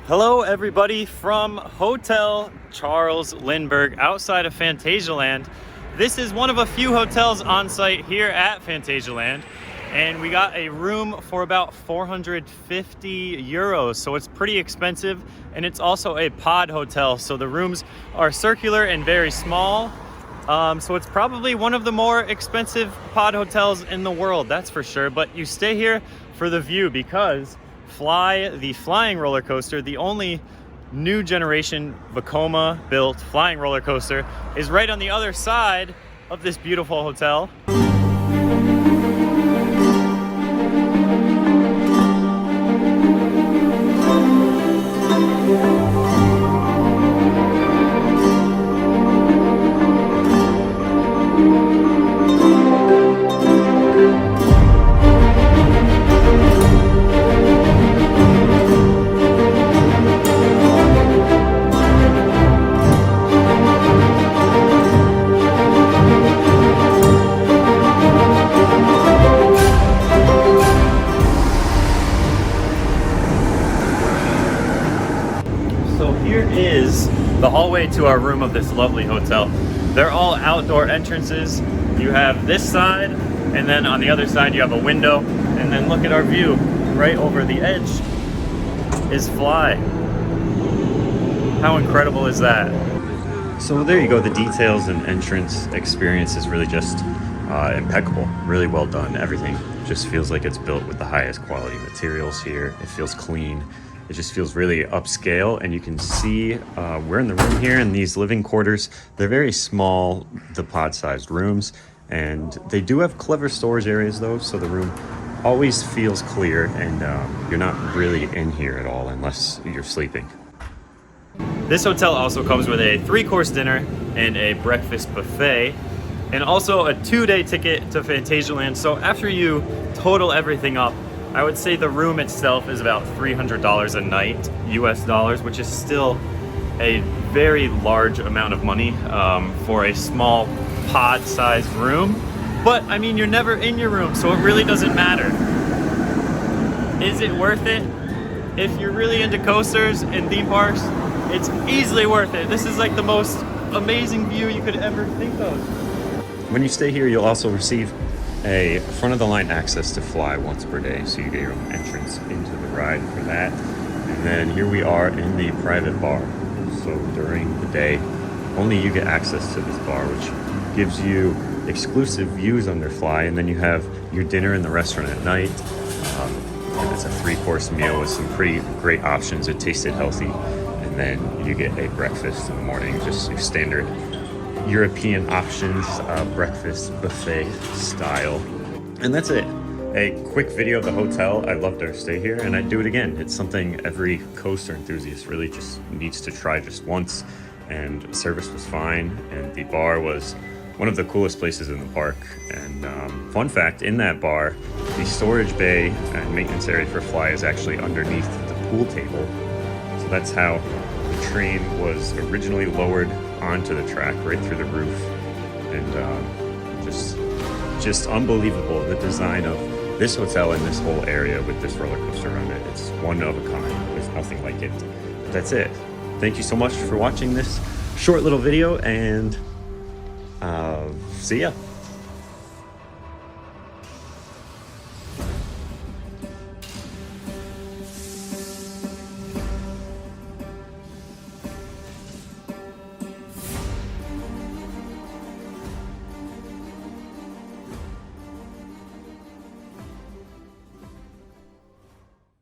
Hello everybody from Hotel Charles Lindbergh outside of Phantasialand. This is one of a few hotels on site here at Phantasialand, and we got a room for about 450 euros, so it's pretty expensive, and it's also a pod hotel, so the rooms are circular and very small. So it's probably one of the more expensive pod hotels in the world, that's for sure, but you stay here for the view because F.L.Y, the flying roller coaster, the only new generation Vekoma built flying roller coaster, is right on the other side of this beautiful hotel. So here is the hallway to our room of this lovely hotel. They're all outdoor entrances. You have this side, and then on the other side you have a window, and then look at our view. Right over the edge is F.L.Y. How incredible is that? So there you go. The details and entrance experience is really just impeccable. Really well done. Everything just feels like it's built with the highest quality materials here. It feels clean. It just feels really upscale, and you can see we're in the room here in these living quarters. They're very small, the pod-sized rooms, and they do have clever storage areas though, so the room always feels clear, and you're not really in here at all unless you're sleeping. This hotel also comes with a 3-course dinner and a breakfast buffet, and also a 2-day ticket to Phantasialand. So after you total everything up, I would say the room itself is about $300 a night, US dollars, which is still a very large amount of money for a small pod-sized room. But I mean, you're never in your room, so it really doesn't matter. Is it worth it? If you're really into coasters and theme parks, it's easily worth it. This is like the most amazing view you could ever think of. When you stay here, you'll also receive a front-of-the-line access to F.L.Y once per day, so you get your own entrance into the ride for that. And then here we are in the private bar. So during the day, only you get access to this bar, which gives you exclusive views under F.L.Y, and then you have your dinner in the restaurant at night. And it's a 3-course meal with some pretty great options. It tasted healthy. And then you get a breakfast in the morning, just your standard European options, breakfast buffet style. And that's it. A quick video of the hotel. I loved our stay here, and I'd do it again. It's something every coaster enthusiast really just needs to try just once. And service was fine, and the bar was one of the coolest places in the park. And fun fact, in that bar, the storage bay and maintenance area for F.L.Y is actually underneath the pool table. So that's how the train was originally lowered onto the track, right through the roof. And just unbelievable, the design of this hotel and this whole area with this roller coaster around it. It's one of a kind. There's nothing like it. But that's it. Thank you so much for watching this short little video, and see ya.